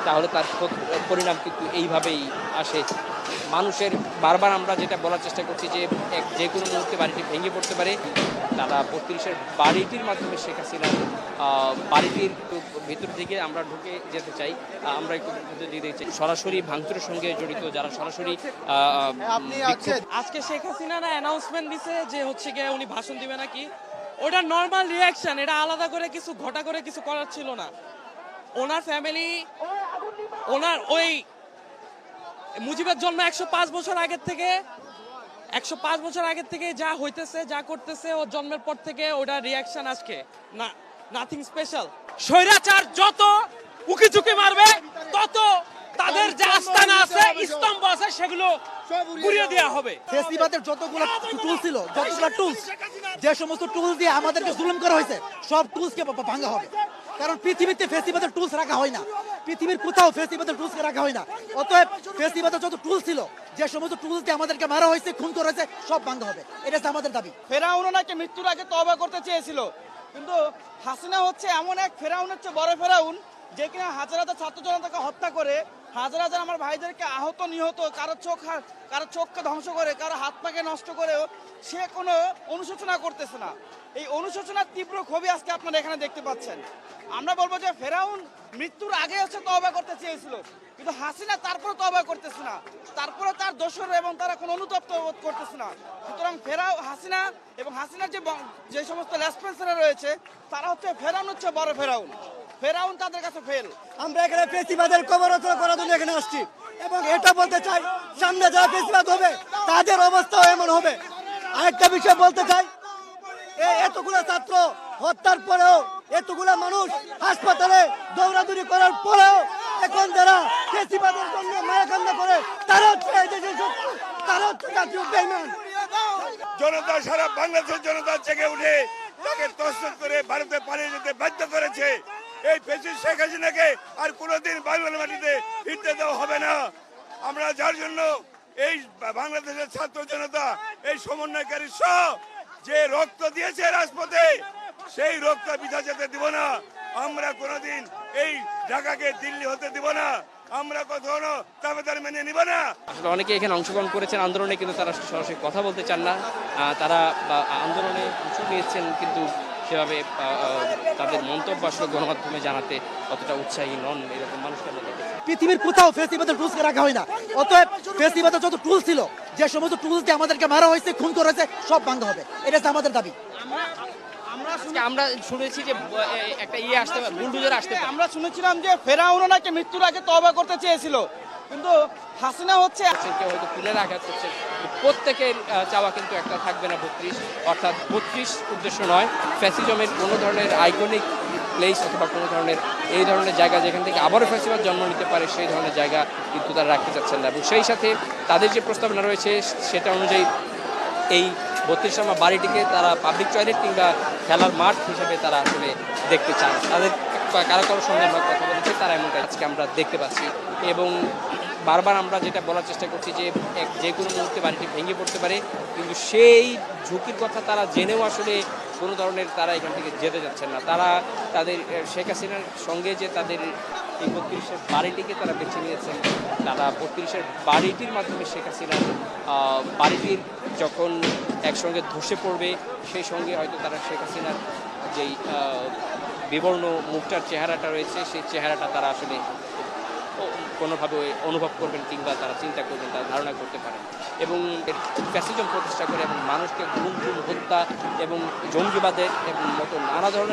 তাহলে তার পরিণাম কিন্তু এইভাবেই আসে। মানুষের বারবার আমরা যেটা বলার চেষ্টা করছি যে যে কোনো মুহূর্তে বাড়িটি ভেঙে পড়তে পারে। তারা ৩২-এর বাড়িটির মাধ্যমে শেখ হাসিনার বাড়িটির ভিতর দিকে আমরা ঢুকে যেতে চাই। আমরা একটু দিতে চাই সরাসরি ভাঙচুরের সঙ্গে জড়িত যারা সরাসরি আজকে শেখ হাসিনারা অ্যানাউন্সমেন্ট দিছে যে হচ্ছে গিয়ে উনি ভাষণ দিবে নাকি। ওটা নর্মাল রিয়াকশন, এটা আলাদা করে কিছু ঘটা করে কিছু করার ছিল না। ওনার ফ্যামিলি, ওনার ওই মুজিবের জন্ম ১০৫ বছর আগের থেকে যা হইতেছে যা করতেছে ওর জন্মের পর থেকে ওটা রিয়াকশন আজকে না, নাথিং স্পেশাল। স্বৈরাচার যত উকি ঝুঁকি মারবে তত তাদের যে আস্তানা আছে, স্তম্ভ আছে, সেগুলো গুড়িয়ে দেওয়া হবে। ফেসিবাদের যতগুলো টুল ছিল, যতগুলো টুলস, যে সমস্ত টুলস দিয়ে আমাদেরকে জুলুম করা হয়েছে, সব টুলসকে ভাঙা হবে। কারণ পৃথিবীতে ফেসিবাদের টুলস রাখা হয় না, পৃথিবীর কোথাও ফেসিবাদের টুলসকে রাখা হয় না। অতএব ফেসিবাদের যত টুলস ছিল, যে সমস্ত টুলস দিয়ে আমাদেরকে মারা হয়েছে, খুন করা হয়েছে, সব ভাঙা হবে। এটা হচ্ছে আমাদের দাবি। ফেরাউন নাকি মৃত্যুর আগে তওবা করতে চেয়েছিল, কিন্তু হাসিনা হচ্ছে এমন এক ফেরাউনের চেয়ে বড় ফেরাউন যে কিনা হাজার হাজার ছাত্র জনতাকে হত্যা করে, হাজার হাজার আমার ভাইদেরকে আহত নিহত, কারো চোখকে ধ্বংস করে, কারো হাত পাকে নষ্ট করেও সে কোনো অনুশোচনা করতেছে না। এই অনুশোচনার তীব্র ক্ষোভে আজকে আপনারা এখানে দেখতে পাচ্ছেন। আমরা বলবো যে ফেরাউন মৃত্যুর আগে হচ্ছে তওবা করতে চেয়েছিল, কিন্তু হাসিনা তারপরে তওবা করতেছে না, তারপরে তার দোসর এবং তারা কোনো অনুতপ্ত বোধ করতেছে না। সুতরাং হাসিনা এবং হাসিনার যে সমস্ত রেসপন্সাররা রয়েছে, তারা হচ্ছে ফেরাউন হচ্ছে বড় ফেরাউন। ফেরাউন তাদের কাছে ফেল। আমরা এখানে ফেসিবাদের কবরস্থ করার জন্য এখানে আসছি, এবং এটা বলতে চাই, সামনে যারা ফেসিবাদ হবে তাদের অবস্থাও এমন হবে। আরেকটা বিষয় বলতে চাই, এতগুলো ছাত্র হত্যার পরেও, এতগুলো মানুষ হাসপাতালে দৌড়াদৌড়ি করার পরেও এখন যারা ফেসিবাদের জন্য মায়া কান্না করে, তারা হচ্ছে এই দেশের শত্রু, তারা হচ্ছে জাতীয় বেঈমান। জনতা, সারা বাংলাদেশের জনতা জেগে উঠে তাকে তসনস করে ভারতে পালিয়ে যেতে বাধ্য করেছে। এই ফ্যাসিস্ট শেখ হাসিনাকে আর কোনোদিন বাংলার মাটিতে ফিরতে দেওয়া হবে না। আমরা যার জন্য এই বাংলাদেশের ছাত্র জনতা, এই সমন্বয়কারী সহ যে রক্ত দিয়েছে রাজপথে, সেই রক্ত বৃথা যেতে দিব না। আমরা কোনোদিন এই ঢাকাকে দিল্লি হতে দিব না। আমরা কখনো দাবিদার মেনে নিব না। আসলে অনেকে এখানে অংশগ্রহণ করেছেন আন্দোলনে, কিন্তু তারা সরাসরি কথা বলতে চান না। তারা আন্দোলনে অংশ নিয়েছেন, কিন্তু সেভাবে তাদের মন্তব্য আসলে গণমাধ্যমে জানাতে অতটা উৎসাহী নন, এরকম মানুষকে আমরা দেখেছি। পৃথিবীর কোথাও ফেসিবাদের টুলসকে রাখা হয় না। অতএব ফেসিবাদের যত টুলস ছিল, যে সমস্ত টুলস দিয়ে আমাদেরকে মারা হয়েছে, খুন করা হয়েছে, সব ভাঙা হবে। এটা হচ্ছে আমাদের দাবি। আমরা শুনেছি যে একটা আসতে পারে, বুলডোজার আসতে পারে। আমরা শুনেছিলাম যে ফেরাউন নাকি মৃত্যুর আগে তওবা করতে চেয়েছিল, কিন্তু হাসিনা হচ্ছে কেউ হয়তো তুলে আঘাত করছে। প্রত্যেকের চাওয়া কিন্তু একটা থাকবে না ৩২, অর্থাৎ ৩২ উদ্দেশ্য নয়, ফ্যাসিজমের কোনো ধরনের আইকনিক প্লেস অথবা কোনো ধরনের এই ধরনের জায়গা যেখান থেকে আবারও ফ্যাসিবাদ জন্ম নিতে পারে, সেই ধরনের জায়গা কিন্তু তারা রাখতে চাচ্ছেন না। এবং সেই সাথে তাদের যে প্রস্তাবনা রয়েছে সেটা অনুযায়ী এই ৩২ নম্বর বাড়িটিকে তারা পাবলিক টয়লেট কিংবা খেলার মাঠ হিসেবে তারা আসলে দেখতে চান। তাদের কারো সঙ্গে আমরা কথা বলেছি, তারা এমনটা আজকে আমরা দেখতে পাচ্ছি। এবং বারবার আমরা যেটা বলার চেষ্টা করছি যে যে কোনো মুহূর্তে বাড়িটি ভেঙে পড়তে পারে, কিন্তু সেই ঝুঁকির কথা তারা জেনেও আসলে কোনো ধরনের তারা এখান থেকে যেতে যাচ্ছেন না। তারা তাদের শেখ হাসিনার সঙ্গে যে তাদের এই ৩২-এর বাড়িটিকে তারা বেছে নিয়েছেন, তারা ৩২-এর বাড়িটির মাধ্যমে শেখ হাসিনার বাড়িটির যখন একসঙ্গে ধসে পড়বে, সেই সঙ্গে হয়তো তারা শেখ হাসিনার যেই বিবর্ণ মুখটার চেহারাটা রয়েছে, সেই চেহারাটা তারা আসলে কোনোভাবে অনুভব করবেন কিংবা তারা চিন্তা করবেন, তারা ধারণা করতে পারেন। এবং ফ্যাসিজম প্রতিষ্ঠা করে এবং মানুষকে গুম হত্যা এবং জঙ্গিবাদের এবং মতো নানা ধরনের